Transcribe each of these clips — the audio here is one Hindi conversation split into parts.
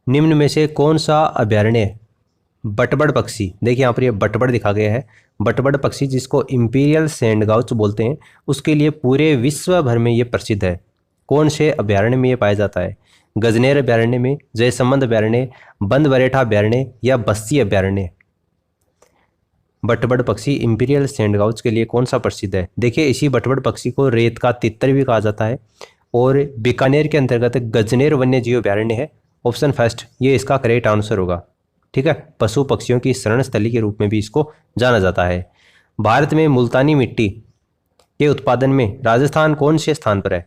निम्न में से कौन सा अभयारण्य बटबड़ पक्षी, देखिए यहाँ पर ये बटबड़ दिखा गया है, बटबड़ पक्षी जिसको इंपीरियल सैंडगाउच बोलते हैं, उसके लिए पूरे विश्व भर में ये प्रसिद्ध है। कौन से अभयारण्य में ये पाया जाता है? गजनेर अभयारण्य में, जयसमंद अभयारण्य, बंदबरेठा अभयारण्य या बस्सी अभयारण्य? बटबड़ पक्षी इंपीरियल सैंडगाउच के लिए कौन सा प्रसिद्ध है? देखिए इसी बटबड़ पक्षी को रेत का तितर भी कहा जाता है और बीकानेर के अंतर्गत गजनेर वन्य जीव अभयारण्य है। ऑप्शन फर्स्ट ये इसका करेक्ट आंसर होगा। ठीक है, पशु पक्षियों की शरण स्थली के रूप में भी इसको जाना जाता है। भारत में मुल्तानी मिट्टी के उत्पादन में राजस्थान कौन से स्थान पर है?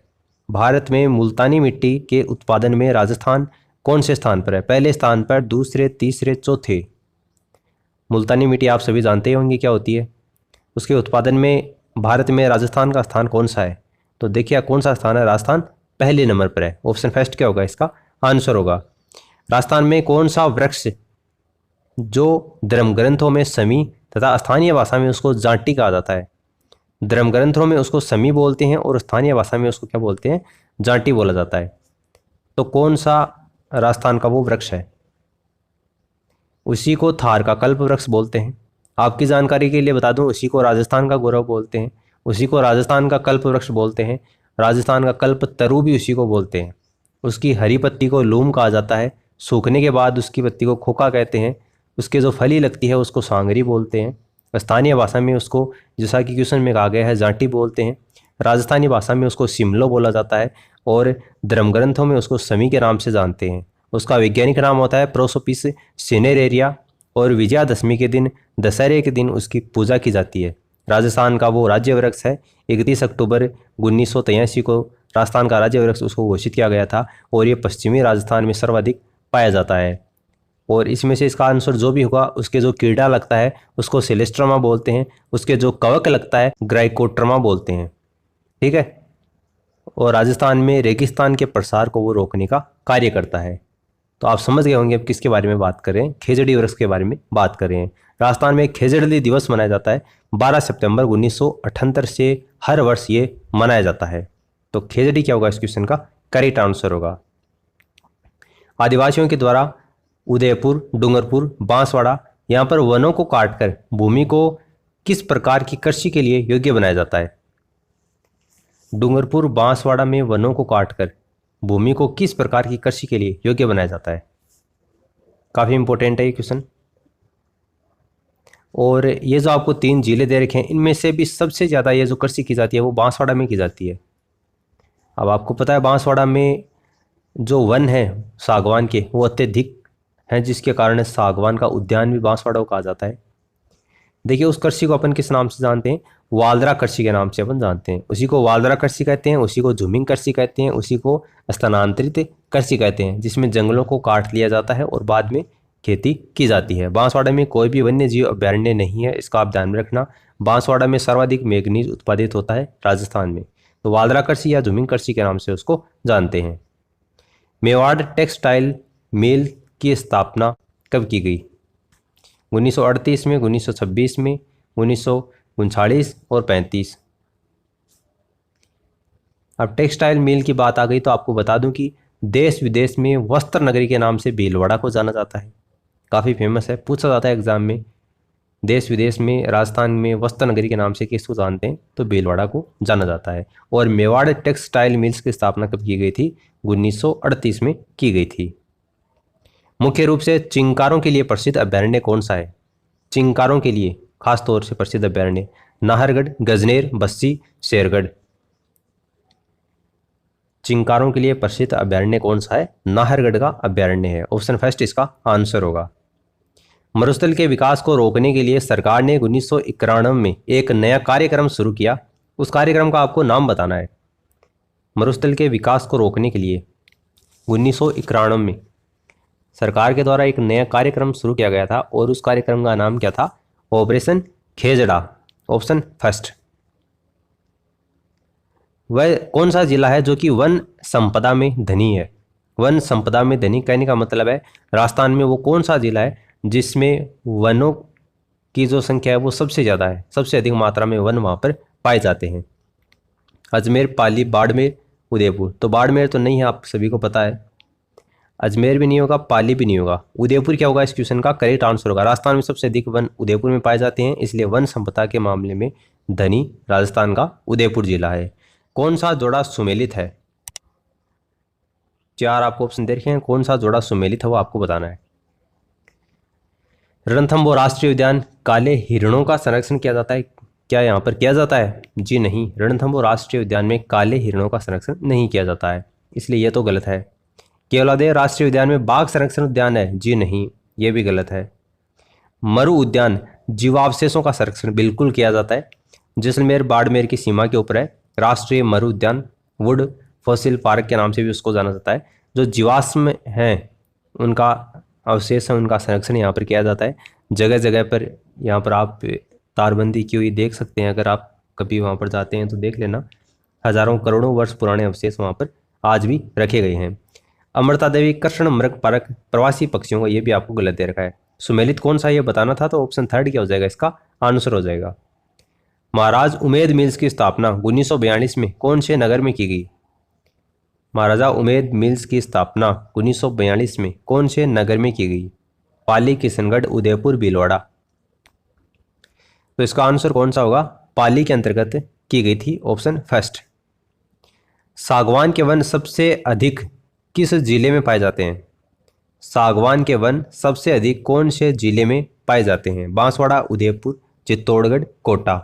भारत में मुल्तानी मिट्टी के उत्पादन में राजस्थान कौन से स्थान पर है? पहले स्थान पर, दूसरे, तीसरे, चौथे? मुल्तानी मिट्टी आप सभी जानते होंगे क्या होती है। उसके उत्पादन में भारत में राजस्थान का स्थान कौन सा है? तो देखिए कौन सा स्थान है, राजस्थान पहले नंबर पर है। ऑप्शन फर्स्ट क्या होगा, इसका आंसर होगा। राजस्थान में कौन सा वृक्ष जो धर्म ग्रंथों में समी तथा स्थानीय भाषा में उसको जाटी कहा जाता है? धर्म ग्रंथों में उसको समी बोलते हैं और स्थानीय भाषा में उसको क्या बोलते हैं, जाटी बोला जाता है। तो कौन सा राजस्थान का वो वृक्ष है? उसी को थार का कल्प वृक्ष बोलते हैं। आपकी जानकारी के लिए बता दूं, उसी को राजस्थान का गौरव बोलते हैं, उसी को राजस्थान का कल्प वृक्ष बोलते हैं। राजस्थान का कल्प तरु भी उसी को बोलते हैं। उसकी हरी पत्ती को लूम कहा जाता है, सूखने के बाद उसकी पत्ती को खोखा कहते हैं। उसके जो फली लगती है उसको सांगरी बोलते हैं। स्थानीय भाषा में उसको, जैसा कि क्वेश्चन में कहा गया है, जाटी बोलते हैं। राजस्थानी भाषा में उसको सिमलो बोला जाता है और धर्म ग्रंथों में उसको समी के नाम से जानते हैं। उसका वैज्ञानिक नाम होता है प्रोसोपिस सिनेरेरिया और विजयादशमी के दिन, दशहरे के दिन उसकी पूजा की जाती है। राजस्थान का वो राज्य वृक्ष है। 31 अक्टूबर 1983 को राजस्थान का राज्य वृक्ष उसको घोषित किया गया था और ये पश्चिमी राजस्थान में सर्वाधिक पाया जाता है। और इसमें से इसका आंसर जो भी होगा, उसके जो कीड़ा लगता है उसको सेलेस्ट्रमा बोलते हैं, उसके जो कवक लगता है ग्राइकोट्रमा बोलते हैं। ठीक है, और राजस्थान में रेगिस्तान के प्रसार को वो रोकने का कार्य करता है। तो आप समझ गए होंगे अब किसके बारे में बात कर रहे हैं, खेजड़ी वृक्ष के बारे में बात कर रहे हैं। राजस्थान में खेजड़ी दिवस मनाया जाता है 12 सितंबर 1978 से हर वर्ष ये मनाया जाता है। तो खेजड़ी क्या होगा, इस क्वेश्चन का करेक्ट आंसर होगा। आदिवासियों के द्वारा उदयपुर, डूंगरपुर, बांसवाड़ा यहाँ पर वनों को काटकर भूमि को किस प्रकार की कृषि के लिए योग्य बनाया जाता है? डूंगरपुर, बांसवाड़ा में वनों को काटकर भूमि को किस प्रकार की कृषि के लिए योग्य बनाया जाता है? काफ़ी इंपॉर्टेंट है ये क्वेश्चन। और ये जो आपको 3 जिले दे रखे हैं, इनमें से भी सबसे ज़्यादा ये जो कृषि की जाती है वो बांसवाड़ा में की जाती है। अब आपको पता है बांसवाड़ा में जो वन है सागवान के वो अत्यधिक हैं, जिसके कारण सागवान का उद्यान भी बांसवाड़ा को कहा जाता है। देखिए उस कृषि को अपन किस नाम से जानते हैं? वालदरा कृषि के नाम से अपन जानते हैं। उसी को वालदरा कृषि कहते हैं, उसी को झूमिंग कृषि कहते हैं, उसी को स्थानांतरित कृषि कहते हैं, जिसमें जंगलों को काट लिया जाता है और बाद में खेती की जाती है। बांसवाड़ा में कोई भी वन्य जीव अभयारण्य नहीं है, इसका आप ध्यान में रखना। बांसवाड़ा में सर्वाधिक मैग्नीज उत्पादित होता है राजस्थान में। तो वालदरा कृषि या झूमिंग कृषि के नाम से उसको जानते हैं। मेवाड़ टेक्सटाइल मिल की स्थापना कब की गई? 1938 में, 1926 में, 1939 और 35? अब टेक्सटाइल मिल की बात आ गई तो आपको बता दूं कि देश विदेश में वस्त्र नगरी के नाम से भीलवाड़ा को जाना जाता है। काफ़ी फेमस है, पूछा जाता है एग्जाम में। देश विदेश में राजस्थान में वस्त्र नगरी के नाम से किसको जानते हैं? तो भीलवाड़ा को जाना जाता है। और मेवाड़ टेक्सटाइल मिल्स की स्थापना कब की गई थी? 1938 में की गई थी। मुख्य रूप से चिंकारों के लिए प्रसिद्ध अभयारण्य कौन सा है? चिंकारों के लिए खास तौर से प्रसिद्ध अभयारण्य नाहरगढ़, गजनेर, बस्सी, शेरगढ़? चिंकारों के लिए प्रसिद्ध अभयारण्य कौन सा है? नाहरगढ़ का अभयारण्य है। ऑप्शन फर्स्ट इसका आंसर होगा। मरुस्थल के विकास को रोकने के लिए सरकार ने 1991 में एक नया कार्यक्रम शुरू किया। उस कार्यक्रम का आपको नाम बताना है। मरुस्थल के विकास को रोकने के लिए 1991 में सरकार के द्वारा एक नया कार्यक्रम शुरू किया गया था और उस कार्यक्रम का नाम क्या था? ऑपरेशन खेजड़ा। Option first. वह कौन सा जिला है जो कि वन संपदा में धनी है? वन संपदा में धनी कहने का मतलब है राजस्थान में वो कौन सा जिला है जिसमें वनों की जो संख्या है वो सबसे ज़्यादा है, सबसे अधिक मात्रा में वन वहाँ पर पाए जाते हैं? अजमेर, पाली, बाड़मेर, उदयपुर? तो बाड़मेर तो नहीं है, आप सभी को पता है। अजमेर भी नहीं होगा, पाली भी नहीं होगा। उदयपुर क्या होगा इस क्वेश्चन का करेक्ट आंसर होगा। राजस्थान में सबसे अधिक वन उदयपुर में पाए जाते हैं, इसलिए वन संपदा के मामले में धनी राजस्थान का उदयपुर जिला है। कौन सा जोड़ा सुमेलित है? 4 आपको ऑप्शन दे रखे हैं, कौन सा जोड़ा सुमेलित है वो आपको बताना है। रणथंभौर राष्ट्रीय उद्यान काले हिरणों का संरक्षण किया जाता है, क्या यहाँ पर किया जाता है? जी नहीं, रणथंभौर राष्ट्रीय उद्यान में काले हिरणों का संरक्षण नहीं किया जाता है, इसलिए यह तो गलत है। केवलादेव राष्ट्रीय उद्यान में बाघ संरक्षण उद्यान है, जी नहीं, यह भी गलत है। मरु उद्यान जीवावशेषों का संरक्षण बिल्कुल किया जाता है, जैसलमेर बाड़मेर की सीमा के ऊपर है राष्ट्रीय मरु उद्यान, वुड फॉसिल पार्क के नाम से भी उसको जाना जाता है। जो जीवाश्म हैं उनका अवशेष है, उनका संरक्षण यहाँ पर किया जाता है। जगह जगह पर यहाँ पर आप तारबंदी की हुई देख सकते हैं, अगर आप कभी वहाँ पर जाते हैं तो देख लेना, हजारों करोड़ों वर्ष पुराने अवशेष वहाँ पर आज भी रखे गए हैं। अमृता देवी कृष्ण मृग पार्क प्रवासी पक्षियों का, ये भी आपको गलत दे रखा है। सुमेलित कौन सा ये बताना था, तो ऑप्शन 3 क्या हो जाएगा, इसका आंसर हो जाएगा। महाराज उमेद मिल्स की स्थापना 1942 में कौन से नगर में की गई? महाराजा उमेद मिल्स की स्थापना 1942 में कौन से नगर में की गई? पाली, किशनगढ़, उदयपुर, भीलवाड़ा। तो इसका आंसर कौन सा होगा? पाली के अंतर्गत की गई थी, ऑप्शन फर्स्ट। सागवान के वन सबसे अधिक किस जिले में पाए जाते हैं? सागवान के वन सबसे अधिक कौन से जिले में पाए जाते हैं? बांसवाड़ा, उदयपुर, चित्तौड़गढ़, कोटा।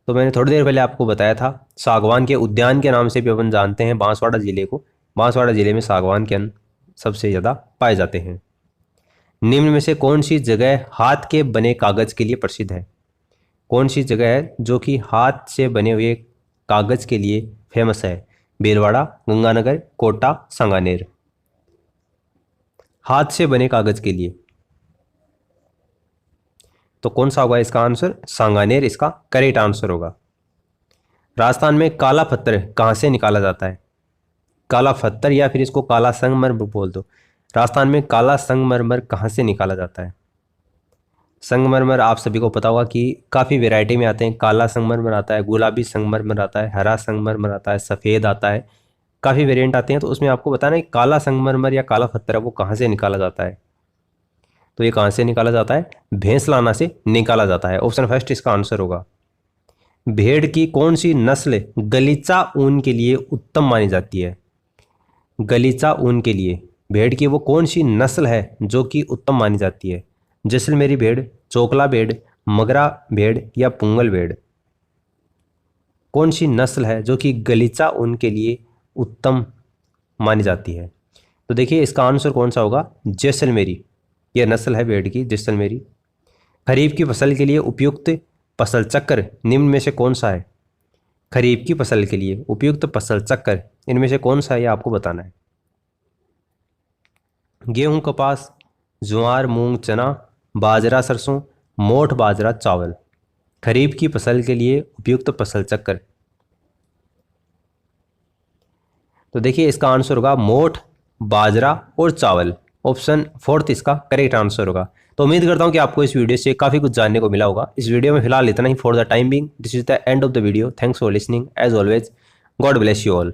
तो मैंने थोड़ी देर पहले आपको बताया था, सागवान के उद्यान के नाम से भी अपन जानते हैं बांसवाड़ा जिले को। बांसवाड़ा जिले में सागवान के सबसे ज़्यादा पाए जाते हैं। निम्न में से कौन सी जगह हाथ के बने कागज के लिए प्रसिद्ध है? कौन सी जगह है जो कि हाथ से बने हुए कागज के लिए फेमस है? भीलवाड़ा, गंगानगर, कोटा, सांगानेर। हाथ से बने कागज के लिए तो कौन सा होगा इसका आंसर? सांगानेर इसका करेक्ट आंसर होगा। राजस्थान में काला पत्थर कहाँ से निकाला जाता है? काला पत्थर या फिर इसको काला संगमरमर बोल दो। राजस्थान में काला संगमरमर कहाँ से निकाला जाता है? संगमरमर आप सभी को पता होगा कि काफ़ी वैरायटी में आते हैं। काला संगमरमर आता है, गुलाबी संगमरमर आता है, हरा संगमरमर आता है, सफ़ेद आता है, काफ़ी वेरिएंट आते हैं। तो उसमें आपको बताना है काला संगमरमर या काला पत्थर है वो कहाँ से निकाला जाता है। तो ये कहाँ से निकाला जाता है? भैंसलाना से निकाला जाता है, ऑप्शन फर्स्ट इसका आंसर होगा। भेड़ की कौन सी नस्ल गलीचा ऊन के लिए उत्तम मानी जाती है? गलीचा ऊन के लिए भेड़ की वो कौन सी नस्ल है जो कि उत्तम मानी जाती है? जैसलमेरी भेड़, चोकला भेड़, मगरा भेड़ या पुंगल भेड़। कौन सी नस्ल है जो कि गलीचा ऊन के लिए उत्तम मानी जाती है? तो देखिए इसका आंसर कौन सा होगा? जैसलमेरी, यह नस्ल है भेड़ की, जैसलमेरी। खरीफ की फसल के लिए उपयुक्त फसल चक्र निम्न में से कौन सा है? खरीफ की फसल के लिए उपयुक्त फसल चक्र इनमें से कौन सा है, आपको बताना है। गेहूं, कपास, ज्वार, मूंग, चना, बाजरा, सरसों, मोठ, बाजरा, चावल। खरीफ की फसल के लिए उपयुक्त फसल चक्र, तो देखिए इसका आंसर होगा मोठ, बाजरा और चावल। ऑप्शन फोर्थ इसका करेक्ट आंसर होगा। तो उम्मीद करता हूं कि आपको इस वीडियो से काफ़ी कुछ जानने को मिला होगा। इस वीडियो में फिलहाल इतना ही for the time being. This is the end of the video. Thanks for listening as always. God bless you all.